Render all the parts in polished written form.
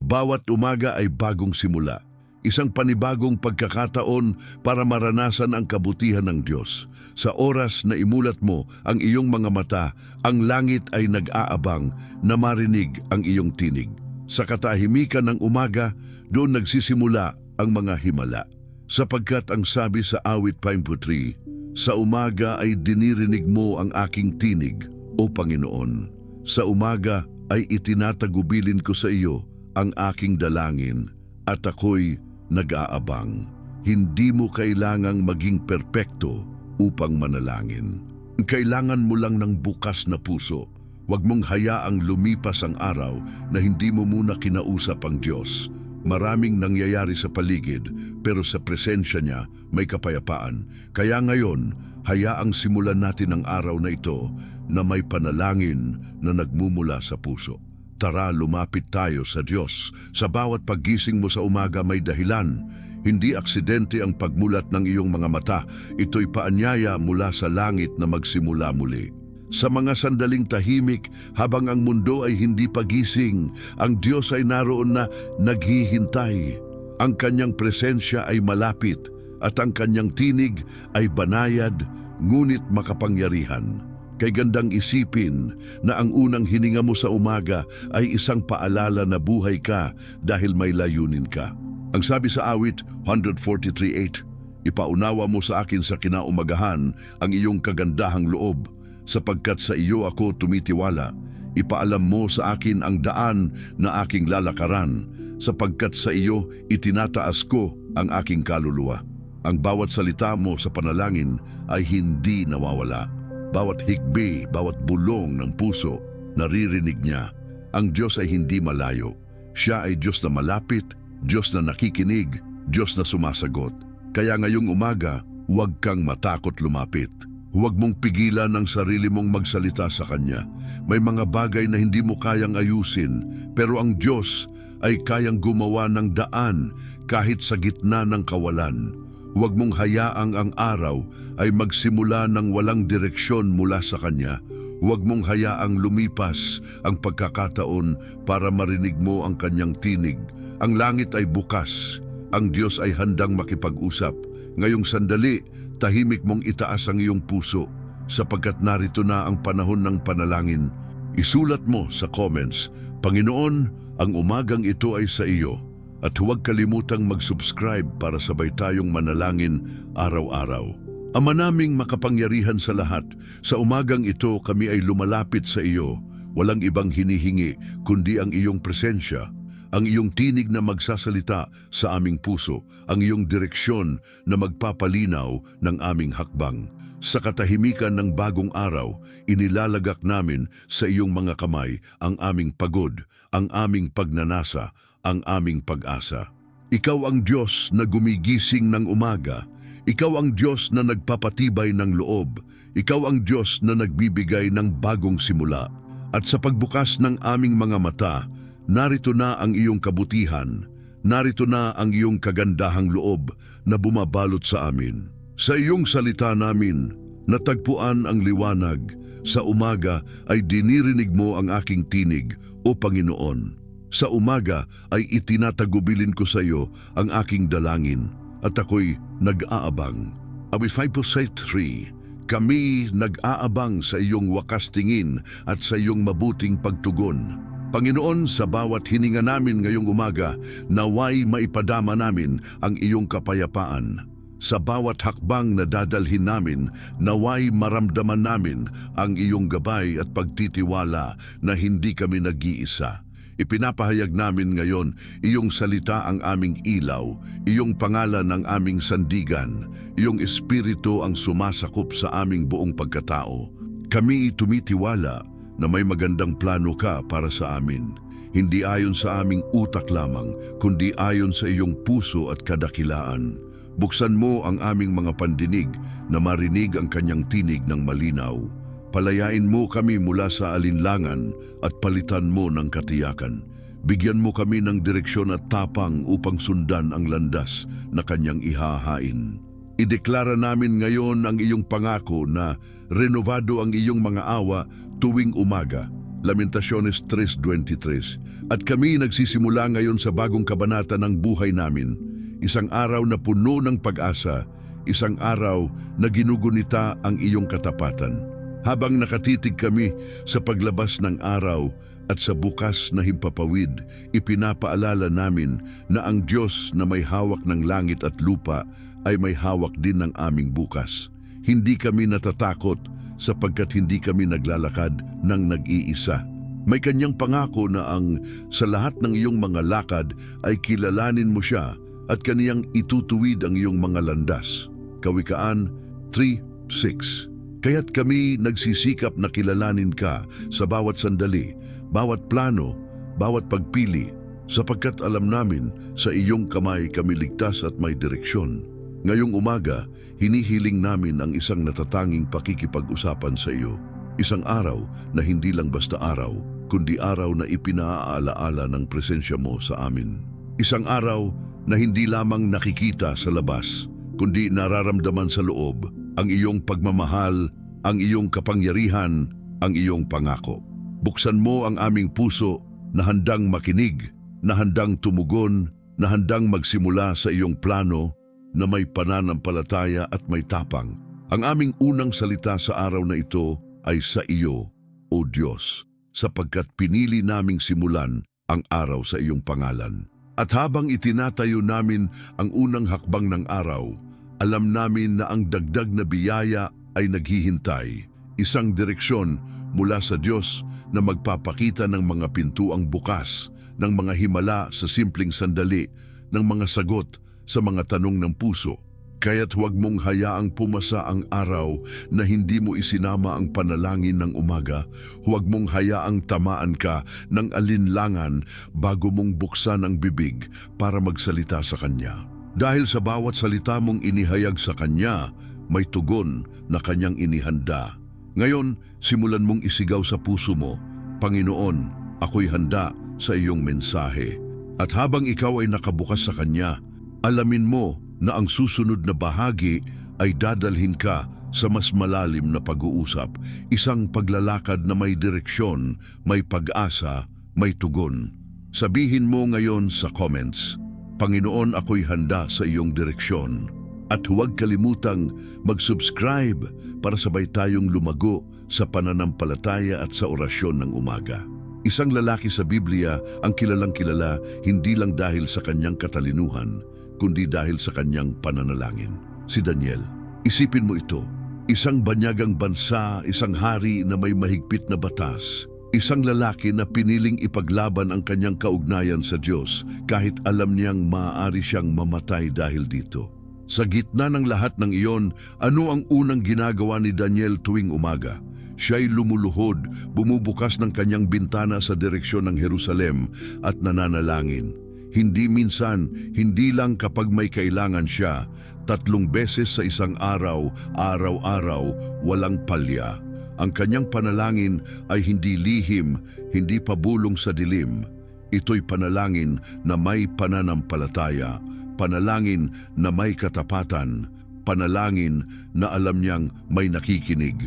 Bawat umaga ay bagong simula. Isang panibagong pagkakataon para maranasan ang kabutihan ng Diyos. Sa oras na imulat mo ang iyong mga mata, ang langit ay nag-aabang na marinig ang iyong tinig. Sa katahimikan ng umaga, doon nagsisimula ang mga himala. Sapagkat ang sabi sa awit 53, sa umaga ay dinirinig mo ang aking tinig, O Panginoon. Sa umaga ay itinatagubilin ko sa iyo ang aking dalangin at ako'y nag-aabang. Hindi mo kailangang maging perpekto upang manalangin. Kailangan mo lang ng bukas na puso. Huwag mong hayaang lumipas ang araw na hindi mo muna kinausap ang Diyos. Maraming nangyayari sa paligid, pero sa presensya niya may kapayapaan. Kaya ngayon, hayaang simulan natin ang araw na ito na may panalangin na nagmumula sa puso. Tara, lumapit tayo sa Diyos. Sa bawat paggising mo sa umaga may dahilan. Hindi aksidente ang pagmulat ng iyong mga mata. Ito'y paanyaya mula sa langit na magsimula muli. Sa mga sandaling tahimik, habang ang mundo ay hindi pagising, ang Diyos ay naroon na naghihintay. Ang kanyang presensya ay malapit at ang kanyang tinig ay banayad, ngunit makapangyarihan. Kay gandang isipin na ang unang hininga mo sa umaga ay isang paalala na buhay ka dahil may layunin ka. Ang sabi sa awit 143:8, ipaunawa mo sa akin sa kinaumagahan ang iyong kagandahang loob, sapagkat sa iyo ako tumitiwala. Ipaalam mo sa akin ang daan na aking lalakaran, sapagkat sa iyo itinataas ko ang aking kaluluwa. Ang bawat salita mo sa panalangin ay hindi nawawala. Bawat higbi, bawat bulong ng puso, naririnig niya. Ang Diyos ay hindi malayo. Siya ay Diyos na malapit, Diyos na nakikinig, Diyos na sumasagot. Kaya ngayong umaga, huwag kang matakot lumapit. Huwag mong pigilan ang sarili mong magsalita sa Kanya. May mga bagay na hindi mo kayang ayusin, pero ang Diyos ay kayang gumawa ng daan kahit sa gitna ng kawalan. Huwag mong hayaang ang araw ay magsimula ng walang direksyon mula sa Kanya. Huwag mong hayaang lumipas ang pagkakataon para marinig mo ang Kanyang tinig. Ang langit ay bukas. Ang Diyos ay handang makipag-usap. Ngayong sandali, tahimik mong itaas ang iyong puso, sapagkat narito na ang panahon ng panalangin. Isulat mo sa comments, Panginoon, ang umagang ito ay sa iyo. At huwag kalimutang mag-subscribe para sabay tayong manalangin araw-araw. Ama naming makapangyarihan sa lahat, sa umagang ito kami ay lumalapit sa iyo. Walang ibang hinihingi kundi ang iyong presensya, ang iyong tinig na magsasalita sa aming puso, ang iyong direksyon na magpapalinaw ng aming hakbang. Sa katahimikan ng bagong araw, inilalagak namin sa iyong mga kamay ang aming pagod, ang aming pagnanasa, ang aming pag-asa. Ikaw ang Diyos na gumigising ng umaga. Ikaw ang Diyos na nagpapatibay ng loob. Ikaw ang Diyos na nagbibigay ng bagong simula. At sa pagbukas ng aming mga mata, narito na ang iyong kabutihan. Narito na ang iyong kagandahang loob na bumabalot sa amin. Sa iyong salita namin, natagpuan ang liwanag. Sa umaga ay dinirinig mo ang aking tinig, O Panginoon. Sa umaga ay itinatagubilin ko sa iyo ang aking dalangin at ako'y nag-aabang. Awit 5:3, kami nag-aabang sa iyong wakas tingin at sa iyong mabuting pagtugon. Panginoon, sa bawat hininga namin ngayong umaga, naway maipadama namin ang iyong kapayapaan. Sa bawat hakbang na dadalhin namin, naway maramdaman namin ang iyong gabay at pagtitiwala na hindi kami nag-iisa. Ipinapahayag namin ngayon, iyong salita ang aming ilaw, iyong pangalan ang aming sandigan, iyong espiritu ang sumasakop sa aming buong pagkatao. Kami tumitiwala na may magandang plano ka para sa amin, hindi ayon sa aming utak lamang, kundi ayon sa iyong puso at kadakilaan. Buksan mo ang aming mga pandinig na marinig ang kanyang tinig ng malinaw. Palayain mo kami mula sa alinlangan at palitan mo ng katiyakan. Bigyan mo kami ng direksyon at tapang upang sundan ang landas na kanyang ihahain. Ideklara namin ngayon ang iyong pangako na renovado ang iyong mga awa tuwing umaga Lamentaciones 3:23. At kami nagsisimula ngayon sa bagong kabanata ng buhay namin, isang araw na puno ng pag-asa, isang araw na ginugunita ang iyong katapatan. Habang nakatitig kami sa paglabas ng araw at sa bukas na himpapawid, ipinapaalala namin na ang Diyos na may hawak ng langit at lupa ay may hawak din ng aming bukas. Hindi kami natatakot sapagkat hindi kami naglalakad ng nag-iisa. May kanyang pangako na ang sa lahat ng iyong mga lakad ay kilalanin mo siya at kaniyang itutuwid ang iyong mga landas. Kawikaan 3:6. Kaya't kami nagsisikap na kilalanin ka sa bawat sandali, bawat plano, bawat pagpili, sapagkat alam namin sa iyong kamay kami ligtas at may direksyon. Ngayong umaga, hinihiling namin ang isang natatanging pakikipag-usapan sa iyo. Isang araw na hindi lang basta araw, kundi araw na ipinaaalaala ng presensya mo sa amin. Isang araw na hindi lamang nakikita sa labas, kundi nararamdaman sa loob ang iyong pagmamahal, ang iyong kapangyarihan, ang iyong pangako. Buksan mo ang aming puso na handang makinig, na handang tumugon, na handang magsimula sa iyong plano, na may pananampalataya at may tapang. Ang aming unang salita sa araw na ito ay sa iyo, O Diyos, sapagkat pinili naming simulan ang araw sa iyong pangalan. At habang itinatayo namin ang unang hakbang ng araw, alam namin na ang dagdag na biyaya ay naghihintay. Isang direksyon mula sa Diyos na magpapakita ng mga pintuang bukas, ng mga himala sa simpleng sandali, ng mga sagot sa mga tanong ng puso. Kaya't huwag mong hayaang pumasa ang araw na hindi mo isinama ang panalangin ng umaga. Huwag mong hayaang tamaan ka ng alinlangan bago mong buksan ang bibig para magsalita sa Kanya. Dahil sa bawat salita mong inihayag sa Kanya, may tugon na Kanyang inihanda. Ngayon, simulan mong isigaw sa puso mo, Panginoon, ako'y handa sa iyong mensahe. At habang ikaw ay nakabukas sa Kanya, alamin mo na ang susunod na bahagi ay dadalhin ka sa mas malalim na pag-uusap, isang paglalakad na may direksyon, may pag-asa, may tugon. Sabihin mo ngayon sa comments, Panginoon, ako'y handa sa iyong direksyon. At huwag kalimutang mag-subscribe para sabay tayong lumago sa pananampalataya at sa orasyon ng umaga. Isang lalaki sa Biblia ang kilalang-kilala hindi lang dahil sa kanyang katalinuhan, kundi dahil sa kanyang pananalangin. Si Daniel. Isipin mo ito, isang banyagang bansa, isang hari na may mahigpit na batas, isang lalaki na piniling ipaglaban ang kanyang kaugnayan sa Diyos kahit alam niyang maaari siyang mamatay dahil dito. Sa gitna ng lahat ng iyon, ano ang unang ginagawa ni Daniel tuwing umaga? Siya'y lumuluhod, bumubukas ng kanyang bintana sa direksyon ng Jerusalem at nananalangin. Hindi minsan, hindi lang kapag may kailangan siya, 3 beses sa isang araw, araw-araw, walang palya. Ang kanyang panalangin ay hindi lihim, hindi pabulong sa dilim. Ito'y panalangin na may pananampalataya, panalangin na may katapatan, panalangin na alam niyang may nakikinig.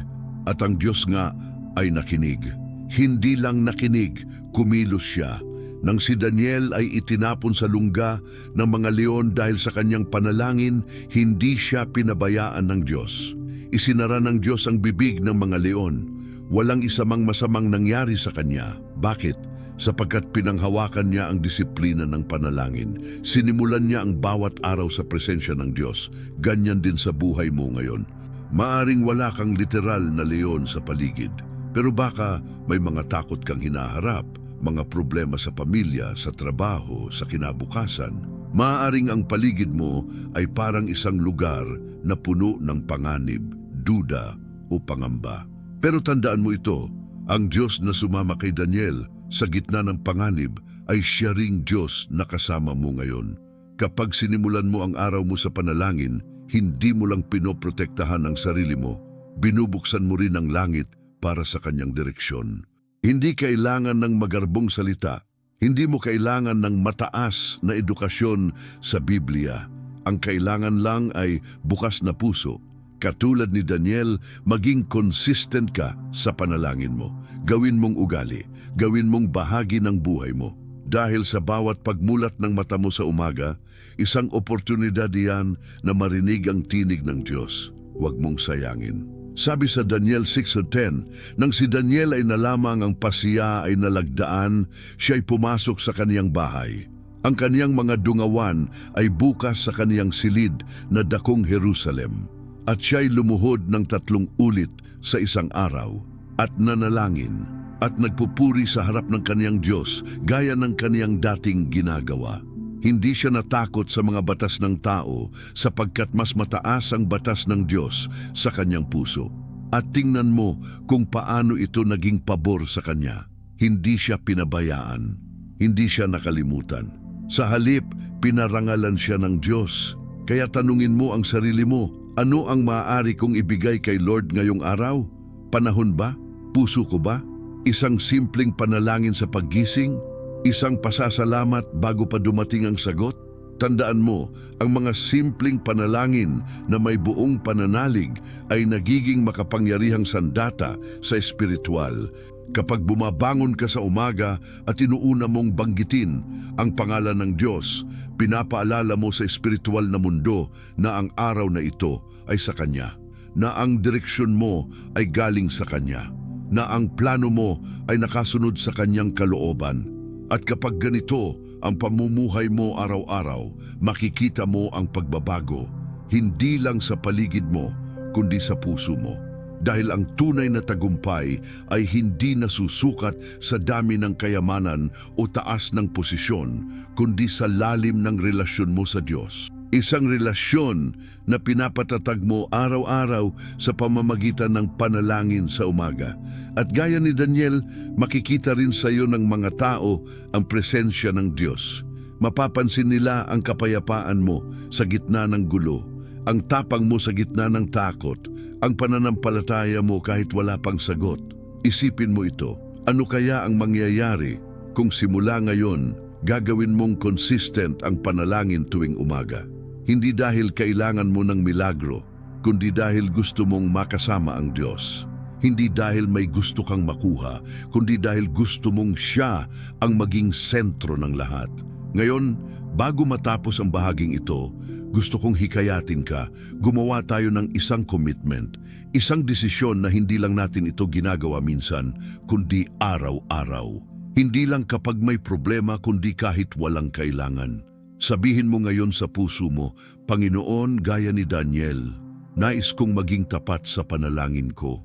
At ang Diyos nga ay nakinig. Hindi lang nakinig, kumilos siya. Nang si Daniel ay itinapon sa lungga ng mga leon dahil sa kanyang panalangin, hindi siya pinabayaan ng Diyos. Isinara ng Diyos ang bibig ng mga leon. Walang isa mang masamang nangyari sa kanya. Bakit? Sapagkat pinanghawakan niya ang disiplina ng panalangin. Sinimulan niya ang bawat araw sa presensya ng Diyos. Ganyan din sa buhay mo ngayon. Maaring wala kang literal na leon sa paligid, pero baka may mga takot kang hinaharap, mga problema sa pamilya, sa trabaho, sa kinabukasan. Maaring ang paligid mo ay parang isang lugar na puno ng panganib, duda o pangamba. Pero tandaan mo ito, ang Diyos na sumama kay Daniel sa gitna ng panganib ay siya ring Diyos na kasama mo ngayon. Kapag sinimulan mo ang araw mo sa panalangin, hindi mo lang pinoprotektahan ang sarili mo, binubuksan mo rin ang langit para sa kanyang direksyon. Hindi kailangan ng magarbong salita, hindi mo kailangan ng mataas na edukasyon sa Biblia. Ang kailangan lang ay bukas na puso, Katulad ni Daniel, maging consistent ka sa panalangin mo. Gawin mong ugali, gawin mong bahagi ng buhay mo. Dahil sa bawat pagmulat ng mata mo sa umaga, isang oportunidad diyan na marinig ang tinig ng Diyos. Huwag mong sayangin. Sabi sa Daniel 6:10, nang si Daniel ay nalamang ang pasiya ay nalagdaan, siya'y pumasok sa kaniyang bahay. Ang kaniyang mga dungawan ay bukas sa kaniyang silid na dakong Jerusalem. At siya'y lumuhod ng 3 ulit sa isang araw at nanalangin at nagpupuri sa harap ng kaniyang Diyos gaya ng kaniyang dating ginagawa. Hindi siya natakot sa mga batas ng tao sapagkat mas mataas ang batas ng Diyos sa kanyang puso. At tingnan mo kung paano ito naging pabor sa kanya. Hindi siya pinabayaan, hindi siya nakalimutan. Sa halip, pinarangalan siya ng Diyos. Kaya tanungin mo ang sarili mo, ano ang maaari kong ibigay kay Lord ngayong araw? Panahon ba? Puso ko ba? Isang simpleng panalangin sa paggising? Isang pasasalamat bago pa dumating ang sagot? Tandaan mo, ang mga simpleng panalangin na may buong pananalig ay nagiging makapangyarihang sandata sa espiritual. Kapag bumabangon ka sa umaga at inuuna mong banggitin ang pangalan ng Diyos, pinapaalala mo sa espiritual na mundo na ang araw na ito ay sa Kanya, na ang direksyon mo ay galing sa Kanya, na ang plano mo ay nakasunod sa Kanyang kalooban. At kapag ganito ang pamumuhay mo araw-araw, makikita mo ang pagbabago, hindi lang sa paligid mo, kundi sa puso mo. Dahil ang tunay na tagumpay ay hindi nasusukat sa dami ng kayamanan o taas ng posisyon, kundi sa lalim ng relasyon mo sa Diyos. Isang relasyon na pinapatatag mo araw-araw sa pamamagitan ng panalangin sa umaga. At gaya ni Daniel, makikita rin sa iyo ng mga tao ang presensya ng Diyos. Mapapansin nila ang kapayapaan mo sa gitna ng gulo, ang tapang mo sa gitna ng takot, ang pananampalataya mo kahit wala pang sagot. Isipin mo ito, ano kaya ang mangyayari kung simula ngayon gagawin mong consistent ang panalangin tuwing umaga? Hindi dahil kailangan mo ng milagro, kundi dahil gusto mong makasama ang Diyos. Hindi dahil may gusto kang makuha, kundi dahil gusto mong Siya ang maging sentro ng lahat. Ngayon, bago matapos ang bahaging ito, gusto kong hikayatin ka, gumawa tayo ng isang commitment, isang desisyon na hindi lang natin ito ginagawa minsan, kundi araw-araw. Hindi lang kapag may problema, kundi kahit walang kailangan. Sabihin mo ngayon sa puso mo, Panginoon, gaya ni Daniel, nais kong maging tapat sa panalangin ko.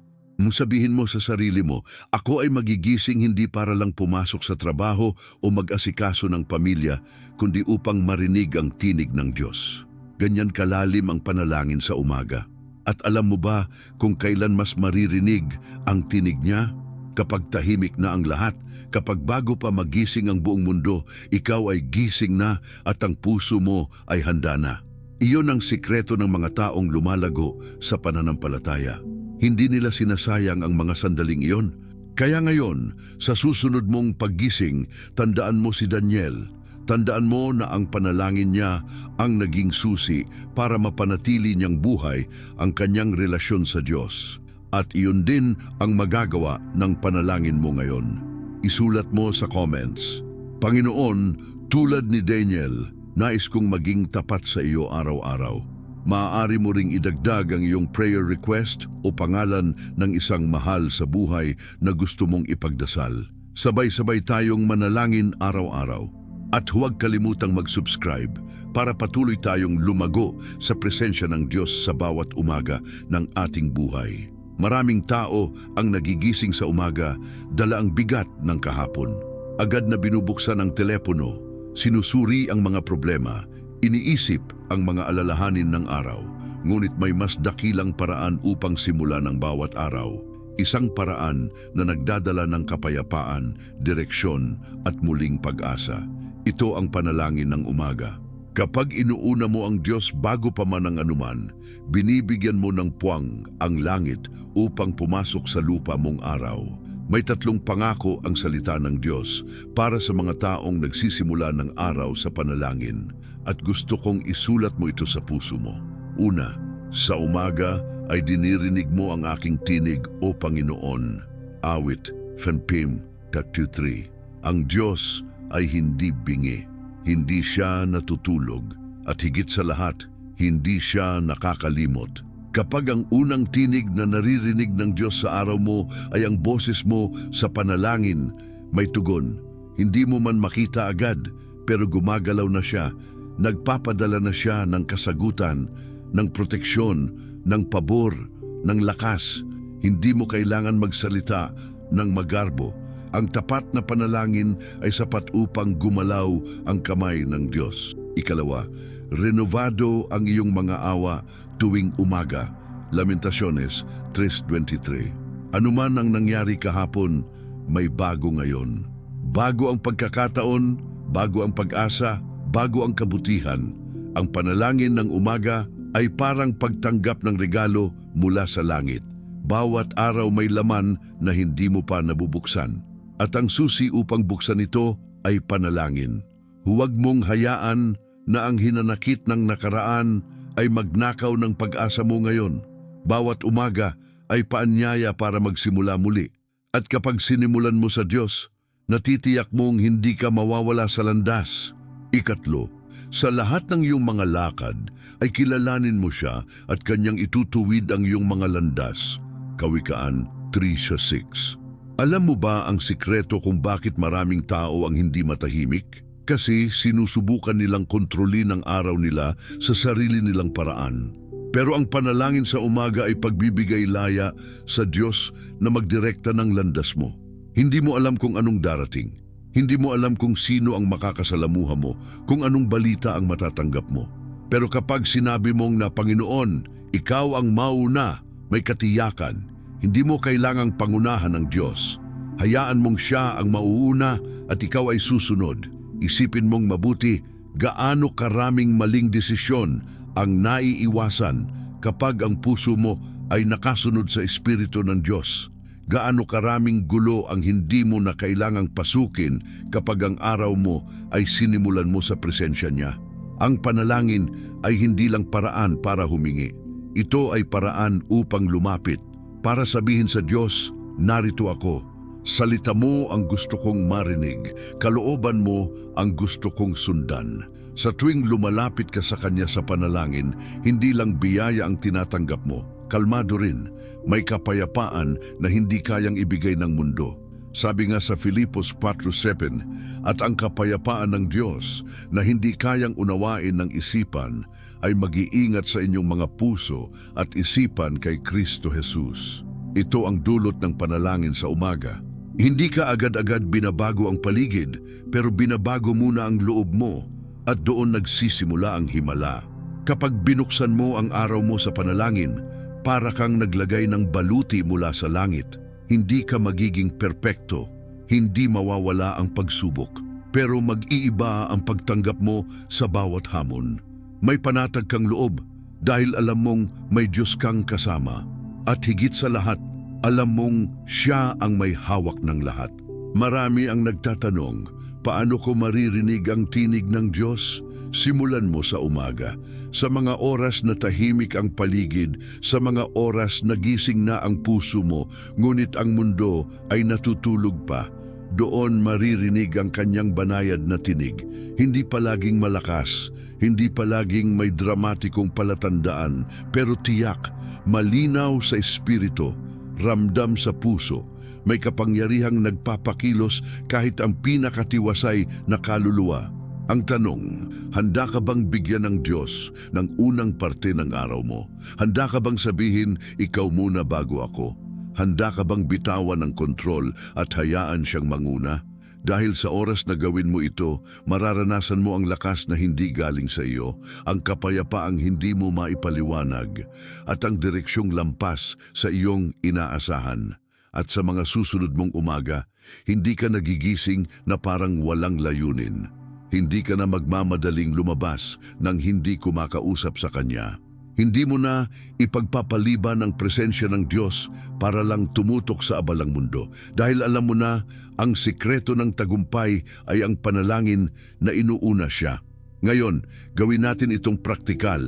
Sabihin mo sa sarili mo, ako ay magigising hindi para lang pumasok sa trabaho o mag-asikaso ng pamilya, kundi upang marinig ang tinig ng Diyos. Ganyan kalalim ang panalangin sa umaga. At alam mo ba kung kailan mas maririnig ang tinig niya? Kapag tahimik na ang lahat, kapag bago pa magising ang buong mundo, ikaw ay gising na at ang puso mo ay handa na. Iyon ang sikreto ng mga taong lumalago sa pananampalataya. Hindi nila sinasayang ang mga sandaling iyon. Kaya ngayon, sa susunod mong paggising, tandaan mo si Daniel. Tandaan mo na ang panalangin niya ang naging susi para mapanatili niyang buhay ang kanyang relasyon sa Diyos. At iyon din ang magagawa ng panalangin mo ngayon. Isulat mo sa comments, Panginoon, tulad ni Daniel, nais kong maging tapat sa iyo araw-araw. Maaari mo ring idagdag ang iyong prayer request o pangalan ng isang mahal sa buhay na gusto mong ipagdasal. Sabay-sabay tayong manalangin araw-araw. At huwag kalimutang mag-subscribe para patuloy tayong lumago sa presensya ng Diyos sa bawat umaga ng ating buhay. Maraming tao ang nagigising sa umaga, dala ang bigat ng kahapon. Agad na binubuksan ang telepono, sinusuri ang mga problema, iniisip ang mga alalahanin ng araw. Ngunit may mas dakilang paraan upang simulan ang bawat araw. Isang paraan na nagdadala ng kapayapaan, direksyon at muling pag-asa. Ito ang panalangin ng umaga. Kapag inuuna mo ang Diyos bago pa man ang anuman, binibigyan mo ng puwang ang langit upang pumasok sa lupa mong araw. May 3 pangako ang salita ng Diyos para sa mga taong nagsisimula ng araw sa panalangin at gusto kong isulat mo ito sa puso mo. Una, Sa umaga ay dinirinig mo ang aking tinig, O Panginoon. Awit, Fenpim, 3. Ang Diyos ay hindi bingi, hindi siya natutulog, at higit sa lahat, hindi siya nakakalimot. Kapag ang unang tinig na naririnig ng Diyos sa araw mo ay ang boses mo sa panalangin, may tugon. Hindi mo man makita agad, pero gumagalaw na siya. Nagpapadala na siya ng kasagutan, ng proteksyon, ng pabor, ng lakas. Hindi mo kailangan magsalita ng magarbo. Ang tapat na panalangin ay sapat upang gumalaw ang kamay ng Diyos. Ikalawa, renovado ang iyong mga awa tuwing umaga. Lamentaciones 3:23. Anuman ang nangyari kahapon, may bago ngayon. Bago ang pagkakataon, bago ang pag-asa, bago ang kabutihan. Ang panalangin ng umaga ay parang pagtanggap ng regalo mula sa langit. Bawat araw may laman na hindi mo pa nabubuksan. At ang susi upang buksan ito ay panalangin. Huwag mong hayaan na ang hinanakit ng nakaraan ay magnakaw ng pag-asa mo ngayon. Bawat umaga ay paanyaya para magsimula muli. At kapag sinimulan mo sa Diyos, natitiyak mong hindi ka mawawala sa landas. Ikatlo, sa lahat ng iyong mga lakad ay kilalanin mo siya at kanyang itutuwid ang iyong mga landas. Kawikaan 3:6. Alam mo ba ang sikreto kung bakit maraming tao ang hindi matahimik? Kasi sinusubukan nilang kontrolin ang araw nila sa sarili nilang paraan. Pero ang panalangin sa umaga ay pagbibigay laya sa Diyos na magdirekta ng landas mo. Hindi mo alam kung anong darating. Hindi mo alam kung sino ang makakasalamuha mo, kung anong balita ang matatanggap mo. Pero kapag sinabi mong na Panginoon, ikaw ang mauna, may katiyakan, hindi mo kailangang pangunahan ng Diyos. Hayaan mong siya ang mauuna at ikaw ay susunod. Isipin mong mabuti gaano karaming maling desisyon ang naiiwasan kapag ang puso mo ay nakasunod sa Espiritu ng Diyos. Gaano karaming gulo ang hindi mo na kailangang pasukin kapag ang araw mo ay sinimulan mo sa presensya niya. Ang panalangin ay hindi lang paraan para humingi. Ito ay paraan upang lumapit, para sabihin sa Diyos, narito ako. Salita mo ang gusto kong marinig, kalooban mo ang gusto kong sundan. Sa tuwing lumalapit ka sa Kanya sa panalangin, hindi lang biyaya ang tinatanggap mo, kalmado rin, may kapayapaan na hindi kayang ibigay ng mundo. Sabi nga sa Filipos 4:7, at ang kapayapaan ng Diyos na hindi kayang unawain ng isipan ay mag-iingat sa inyong mga puso at isipan kay Kristo Jesus. Ito ang dulot ng panalangin sa umaga. Hindi ka agad-agad binabago ang paligid, pero binabago muna ang loob mo at doon nagsisimula ang himala. Kapag binuksan mo ang araw mo sa panalangin, para kang naglagay ng baluti mula sa langit. Hindi ka magiging perpekto, hindi mawawala ang pagsubok, pero mag-iiba ang pagtanggap mo sa bawat hamon. May panatag kang loob dahil alam mong may Diyos kang kasama. At higit sa lahat, alam mong siya ang may hawak ng lahat. Marami ang nagtatanong, paano ko maririnig ang tinig ng Diyos? Simulan mo sa umaga, sa mga oras na tahimik ang paligid, sa mga oras na gising na ang puso mo, ngunit ang mundo ay natutulog pa. Doon maririnig ang kanyang banayad na tinig, hindi palaging malakas, hindi palaging may dramatikong palatandaan, pero tiyak, malinaw sa espiritu, ramdam sa puso, may kapangyarihang nagpapakilos kahit ang pinakatiwasay na kaluluwa. Ang tanong, handa ka bang bigyan ng Diyos ng unang parte ng araw mo? Handa ka bang sabihin, ikaw muna bago ako? Handa ka bang bitawan ng kontrol at hayaan siyang manguna? Dahil sa oras na gawin mo ito, mararanasan mo ang lakas na hindi galing sa iyo, ang kapayapaang hindi mo maipaliwanag, at ang direksyong lampas sa iyong inaasahan. At sa mga susunod mong umaga, hindi ka nagigising na parang walang layunin. Hindi ka na magmamadaling lumabas nang hindi kumakausap sa Kanya. Hindi mo na ipagpapaliban ang presensya ng Diyos para lang tumutok sa abalang mundo. Dahil alam mo na ang sikreto ng tagumpay ay ang panalangin na inuuna siya. Ngayon, gawin natin itong praktikal.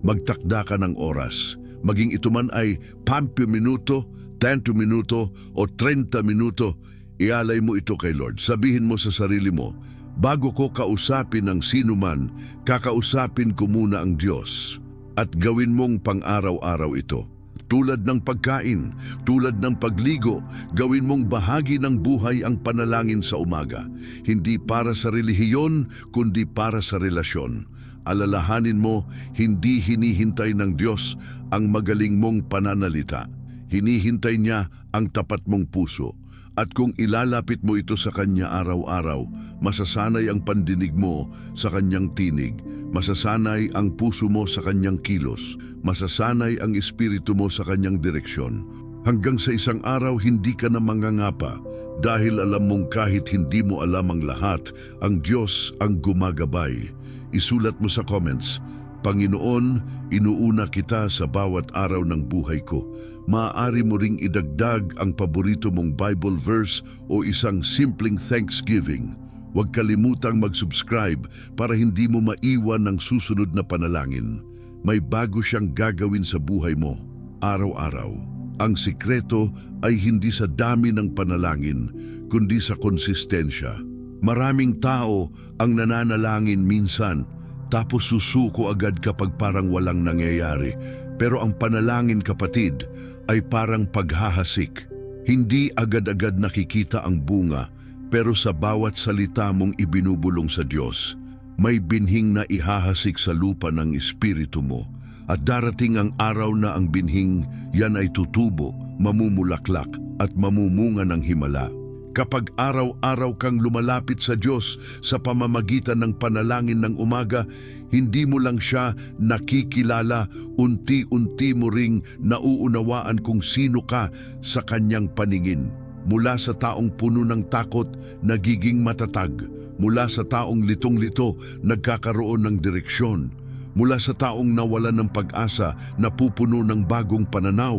Magtakda ka ng oras. Maging ito man ay 5 minuto, 10 minuto o 30 minuto, ialay mo ito kay Lord. Sabihin mo sa sarili mo, bago ko kausapin ng sino man, kakausapin ko muna ang Diyos. At gawin mong pang-araw-araw ito. Tulad ng pagkain, tulad ng pagligo, gawin mong bahagi ng buhay ang panalangin sa umaga. Hindi para sa relihiyon, kundi para sa relasyon. Alalahanin mo, hindi hinihintay ng Diyos ang magaling mong pananalita. Hinihintay niya ang tapat mong puso. At kung ilalapit mo ito sa Kanya araw-araw, masasanay ang pandinig mo sa Kanyang tinig. Masasanay ang puso mo sa Kanyang kilos. Masasanay ang espiritu mo sa Kanyang direksyon. Hanggang sa isang araw hindi ka na mangangapa dahil alam mong kahit hindi mo alam ang lahat, ang Diyos ang gumagabay. Isulat mo sa comments, Panginoon, inuuna kita sa bawat araw ng buhay ko. Maaari mo ring idagdag ang paborito mong Bible verse o isang simpleng thanksgiving. Huwag kalimutang mag-subscribe para hindi mo maiwan ng susunod na panalangin. May bago siyang gagawin sa buhay mo, araw-araw. Ang sikreto ay hindi sa dami ng panalangin, kundi sa konsistensya. Maraming tao ang nananalangin minsan, tapos susuko agad kapag parang walang nangyayari. Pero ang panalangin, kapatid, ay parang paghahasik. Hindi agad-agad nakikita ang bunga, pero sa bawat salita mong ibinubulong sa Diyos, may binhing na ihahasik sa lupa ng espiritu mo. At darating ang araw na ang binhing yan ay tutubo, mamumulaklak at mamumunga ng himala. Kapag araw-araw kang lumalapit sa Diyos sa pamamagitan ng panalangin ng umaga, hindi mo lang siya nakikilala, unti-unti mo ring nauunawaan kung sino ka sa Kanyang paningin. Mula sa taong puno ng takot, nagiging matatag. Mula sa taong litong-lito, nagkakaroon ng direksyon. Mula sa taong nawalan ng pag-asa, napupuno ng bagong pananaw.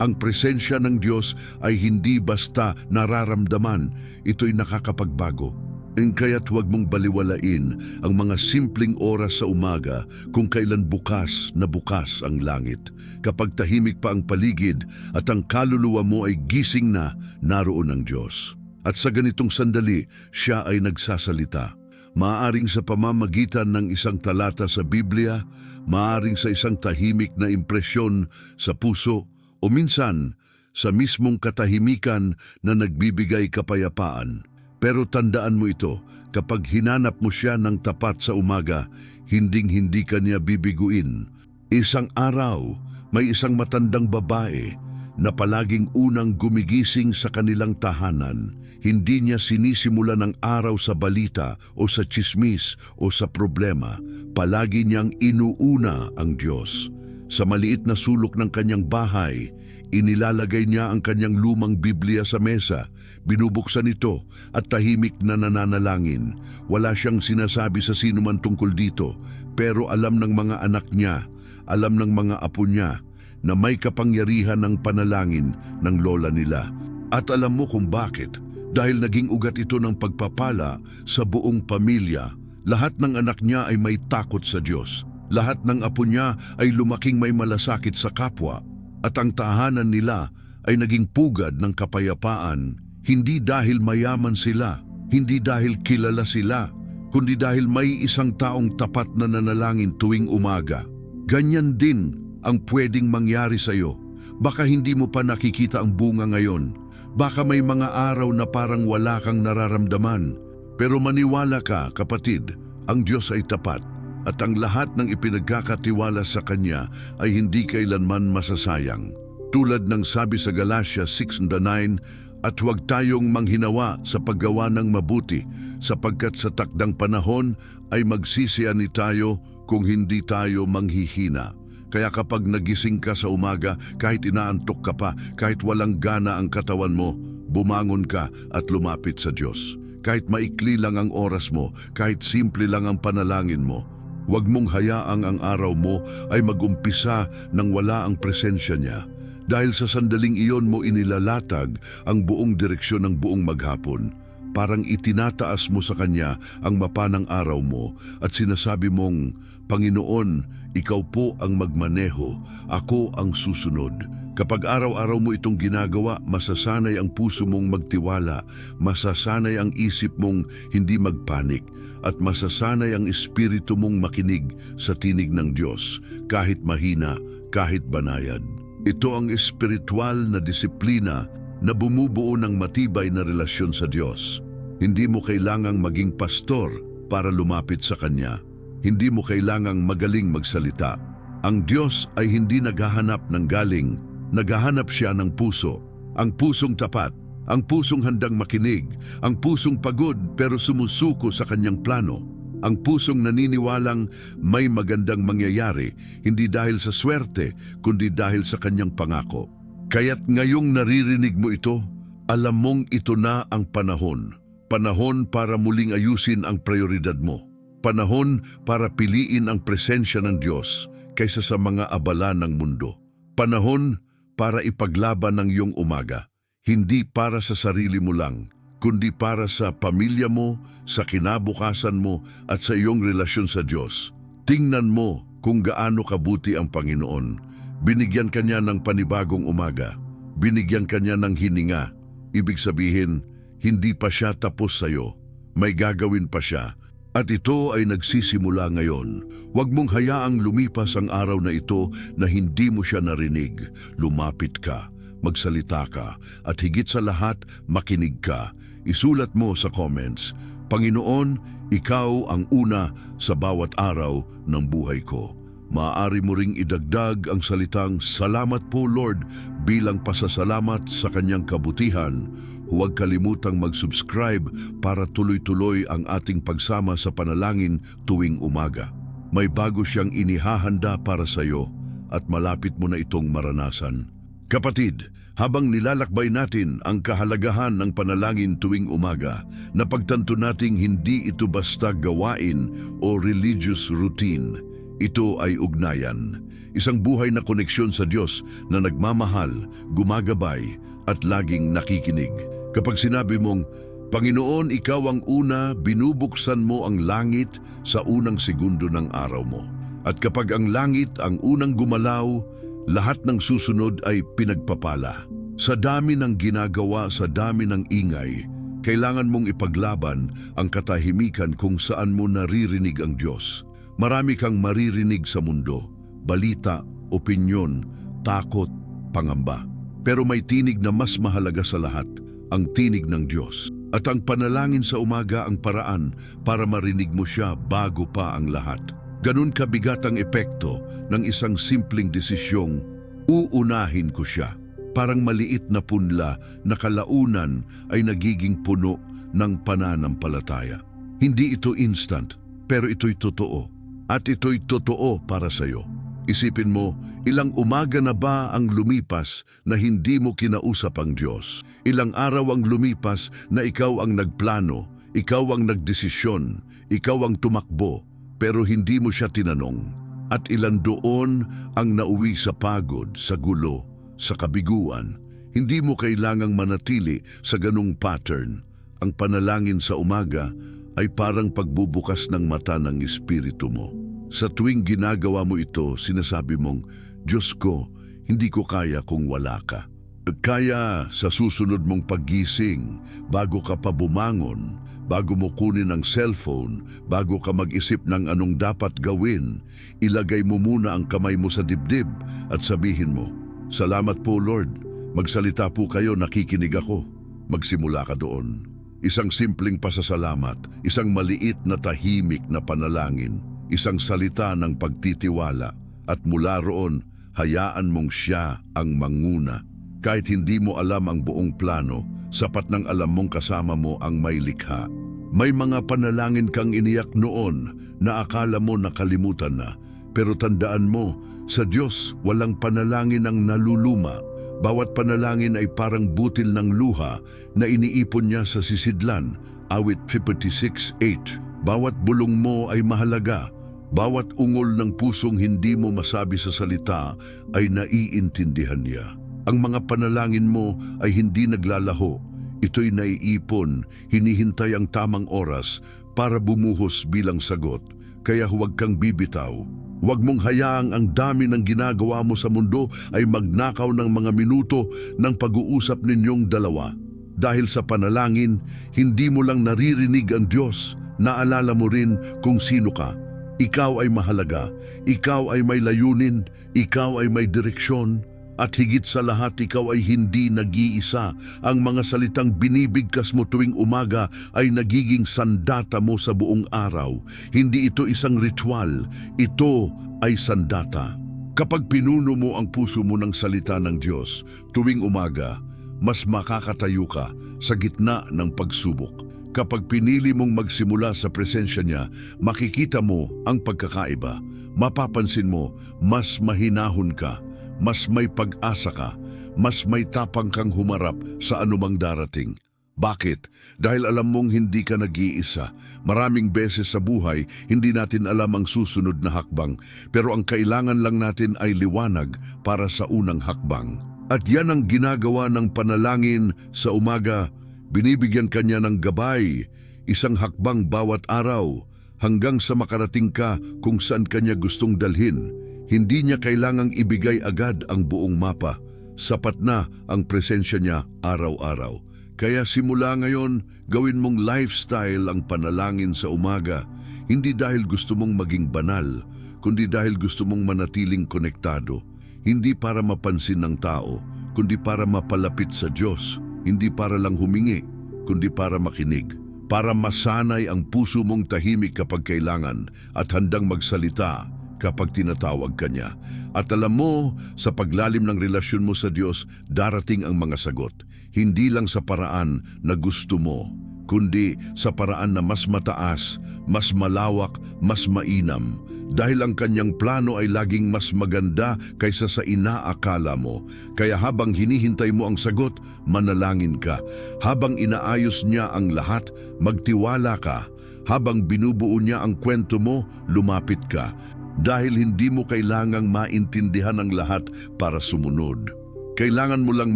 Ang presensya ng Diyos ay hindi basta nararamdaman, ito'y nakakapagbago. Kaya't huwag mong baliwalain ang mga simpleng oras sa umaga kung kailan bukas na bukas ang langit. Kapag tahimik pa ang paligid at ang kaluluwa mo ay gising na, naroon ang Diyos. At sa ganitong sandali, siya ay nagsasalita. Maaaring sa pamamagitan ng isang talata sa Biblia, maaaring sa isang tahimik na impresyon sa puso, o minsan sa mismong katahimikan na nagbibigay kapayapaan. Pero tandaan mo ito, kapag hinanap mo siya ng tapat sa umaga, hinding-hindi ka niya bibiguin. Isang araw, may isang matandang babae na palaging unang gumigising sa kanilang tahanan. Hindi niya sinisimula ng araw sa balita o sa tsismis o sa problema. Palagi niyang inuuna ang Diyos. Sa maliit na sulok ng kanyang bahay, inilalagay niya ang kanyang lumang Biblia sa mesa. Binubuksan ito at tahimik na nananalangin. Wala siyang sinasabi sa sinuman tungkol dito, pero alam ng mga anak niya, alam ng mga apo niya, na may kapangyarihan ng panalangin ng lola nila. At alam mo kung bakit? Dahil naging ugat ito ng pagpapala sa buong pamilya. Lahat ng anak niya ay may takot sa Diyos. Lahat ng apo niya ay lumaking may malasakit sa kapwa. At ang tahanan nila ay naging pugad ng kapayapaan, hindi dahil mayaman sila, hindi dahil kilala sila, kundi dahil may isang taong tapat na nanalangin tuwing umaga. Ganyan din ang pwedeng mangyari sa iyo. Baka hindi mo pa nakikita ang bunga ngayon. Baka may mga araw na parang wala kang nararamdaman. Pero maniwala ka, kapatid, ang Diyos ay tapat at ang lahat ng ipinagkakatiwala sa Kanya ay hindi kailanman masasayang. Tulad ng sabi sa Galatia 6:9, at huwag tayong manghinawa sa paggawa ng mabuti, sapagkat sa takdang panahon ay magsisiani tayo kung hindi tayo manghihina. Kaya kapag nagising ka sa umaga, kahit inaantok ka pa, kahit walang gana ang katawan mo, bumangon ka at lumapit sa Diyos. Kahit maikli lang ang oras mo, kahit simple lang ang panalangin mo, huwag mong hayaang ang araw mo ay mag-umpisa nang wala ang presensya niya. Dahil sa sandaling iyon mo inilalatag ang buong direksyon ng buong maghapon. Parang itinataas mo sa Kanya ang mapa ng araw mo at sinasabi mong, Panginoon, Ikaw po ang magmaneho, ako ang susunod. Kapag araw-araw mo itong ginagawa, masasanay ang puso mong magtiwala, masasanay ang isip mong hindi magpanik, at masasanay ang espiritu mong makinig sa tinig ng Diyos, kahit mahina, kahit banayad. Ito ang espiritual na disiplina na bumubuo ng matibay na relasyon sa Diyos. Hindi mo kailangang maging pastor para lumapit sa Kanya. Hindi mo kailangang magaling magsalita. Ang Diyos ay hindi naghahanap ng galing, naghahanap siya ng puso. Ang pusong tapat, ang pusong handang makinig, ang pusong pagod pero sumusuko sa Kanyang plano. Ang pusong naniniwalang may magandang mangyayari, hindi dahil sa swerte, kundi dahil sa Kanyang pangako. Kaya't ngayong naririnig mo ito, alam mong ito na ang panahon. Panahon para muling ayusin ang prioridad mo. Panahon para piliin ang presensya ng Diyos kaysa sa mga abala ng mundo. Panahon para ipaglaban ang iyong umaga, hindi para sa sarili mo lang, kundi para sa pamilya mo, sa kinabukasan mo at sa iyong relasyon sa Diyos. Tingnan mo kung gaano kabuti ang Panginoon. Binigyan ka niya ng panibagong umaga. Binigyan ka niya ng hininga. Ibig sabihin, hindi pa siya tapos sa iyo. May gagawin pa siya. At ito ay nagsisimula ngayon. Huwag mong hayaang lumipas ang araw na ito na hindi mo siya narinig. Lumapit ka, magsalita ka, at higit sa lahat, makinig ka. Isulat mo sa comments, Panginoon, Ikaw ang una sa bawat araw ng buhay ko. Maaari mo ring idagdag ang salitang, Salamat po Lord, bilang pasasalamat sa Kanyang kabutihan. Huwag kalimutang mag-subscribe para tuloy-tuloy ang ating pagsama sa panalangin tuwing umaga. May bago siyang inihahanda para sa iyo at malapit mo na itong maranasan. Kapatid, habang nilalakbay natin ang kahalagahan ng panalangin tuwing umaga, napagtanto nating hindi ito basta gawain o religious routine. Ito ay ugnayan, isang buhay na koneksyon sa Diyos na nagmamahal, gumagabay at laging nakikinig. Kapag sinabi mong, Panginoon, Ikaw ang una, binubuksan mo ang langit sa unang segundo ng araw mo. At kapag ang langit ang unang gumalaw, lahat ng susunod ay pinagpapala. Sa dami ng ginagawa, sa dami ng ingay, kailangan mong ipaglaban ang katahimikan kung saan mo naririnig ang Diyos. Marami kang maririnig sa mundo, balita, opinyon, takot, pangamba. Pero may tinig na mas mahalaga sa lahat, ang tinig ng Diyos. At ang panalangin sa umaga ang paraan para marinig mo siya bago pa ang lahat. Ganun kabigat ang epekto ng isang simpleng desisyong, uunahin ko siya. Parang maliit na punla na kalaunan ay nagiging puno ng pananampalataya. Hindi ito instant, pero ito'y totoo. At ito'y totoo para sa iyo. Isipin mo, ilang umaga na ba ang lumipas na hindi mo kinausap ang Diyos? Ilang araw ang lumipas na ikaw ang nagplano, ikaw ang nagdesisyon, ikaw ang tumakbo, pero hindi mo siya tinanong. At ilan doon ang nauwi sa pagod, sa gulo, sa kabiguan. Hindi mo kailangang manatili sa ganung pattern. Ang panalangin sa umaga ay parang pagbubukas ng mata ng espiritu mo. Sa tuwing ginagawa mo ito, sinasabi mong, Diyos ko, hindi ko kaya kung wala ka. Kaya sa susunod mong paggising, bago ka pa bumangon, bago mo kunin ang cellphone, bago ka mag-isip ng anong dapat gawin, ilagay mo muna ang kamay mo sa dibdib at sabihin mo, Salamat po Lord, magsalita po kayo, nakikinig ako. Magsimula ka doon. Isang simpleng pasasalamat, isang maliit na tahimik na panalangin, isang salita ng pagtitiwala, at mula roon, hayaan mong siya ang manguna. Kahit hindi mo alam ang buong plano, sapat ng alam mong kasama mo ang may likha. May mga panalangin kang iniyak noon na akala mo nakalimutan na, pero tandaan mo, sa Diyos walang panalangin ang naluluma. Bawat panalangin ay parang butil ng luha na iniipon niya sa sisidlan, awit 56:8. Bawat bulong mo ay mahalaga. Bawat ungol ng pusong hindi mo masabi sa salita ay naiintindihan niya. Ang mga panalangin mo ay hindi naglalaho. Ito'y naiipon, hinihintay ang tamang oras para bumuhos bilang sagot. Kaya huwag kang bibitaw. Huwag mong hayaang ang dami ng ginagawa mo sa mundo ay magnakaw ng mga minuto ng pag-uusap ninyong dalawa. Dahil sa panalangin, hindi mo lang naririnig ang Diyos, naalala mo rin kung sino ka. Ikaw ay mahalaga, ikaw ay may layunin, ikaw ay may direksyon, at higit sa lahat ikaw ay hindi nag-iisa. Ang mga salitang binibigkas mo tuwing umaga ay nagiging sandata mo sa buong araw. Hindi ito isang ritual, ito ay sandata. Kapag pinuno mo ang puso mo ng salita ng Diyos tuwing umaga, mas makakatayo ka sa gitna ng pagsubok. Kapag pinili mong magsimula sa presensya niya, makikita mo ang pagkakaiba. Mapapansin mo, mas mahinahon ka, mas may pag-asa ka, mas may tapang kang humarap sa anumang darating. Bakit? Dahil alam mong hindi ka nag-iisa. Maraming beses sa buhay, hindi natin alam ang susunod na hakbang, pero ang kailangan lang natin ay liwanag para sa unang hakbang. At yan ang ginagawa ng panalangin sa umaga. Binibigyan kanya ng gabay, isang hakbang bawat araw, hanggang sa makarating ka kung saan kanya gustong dalhin. Hindi niya kailangang ibigay agad ang buong mapa. Sapat na ang presensya niya araw-araw. Kaya simula ngayon, gawin mong lifestyle ang panalangin sa umaga. Hindi dahil gusto mong maging banal, kundi dahil gusto mong manatiling konektado. Hindi para mapansin ng tao, kundi para mapalapit sa Diyos. Hindi para lang humingi, kundi para makinig. Para masanay ang puso mong tahimik kapag kailangan at handang magsalita kapag tinatawag ka niya. At alam mo, sa paglalim ng relasyon mo sa Diyos, darating ang mga sagot. Hindi lang sa paraan na gusto mo, kundi sa paraan na mas mataas, mas malawak, mas mainam. Dahil ang kanyang plano ay laging mas maganda kaysa sa inaakala mo. Kaya habang hinihintay mo ang sagot, manalangin ka. Habang inaayos niya ang lahat, magtiwala ka. Habang binubuo niya ang kwento mo, lumapit ka. Dahil hindi mo kailangang maintindihan ang lahat para sumunod. Kailangan mo lang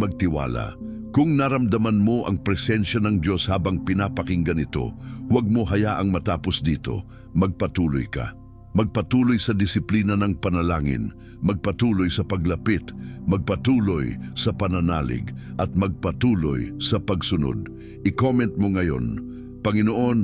magtiwala. Kung naramdaman mo ang presensya ng Diyos habang pinapakinggan ito, huwag mo hayaang matapos dito. Magpatuloy ka. Magpatuloy sa disiplina ng panalangin, magpatuloy sa paglapit, magpatuloy sa pananalig, at magpatuloy sa pagsunod. I-comment mo ngayon, Panginoon,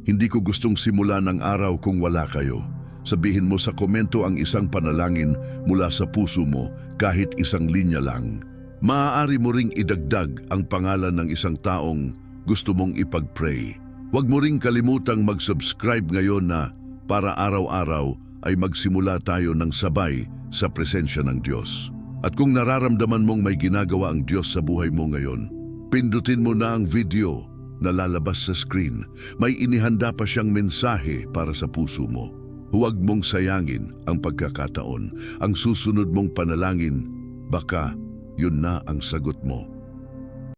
hindi ko gustong simulan ang araw kung wala kayo. Sabihin mo sa komento ang isang panalangin mula sa puso mo, kahit isang linya lang. Maaari mo ring idagdag ang pangalan ng isang taong gusto mong ipag-pray. Huwag mo ring kalimutang mag-subscribe ngayon na para araw-araw ay magsimula tayo ng sabay sa presensya ng Diyos. At kung nararamdaman mong may ginagawa ang Diyos sa buhay mo ngayon, pindutin mo na ang video na lalabas sa screen. May inihanda pa siyang mensahe para sa puso mo. Huwag mong sayangin ang pagkakataon. Ang susunod mong panalangin, baka yun na ang sagot mo.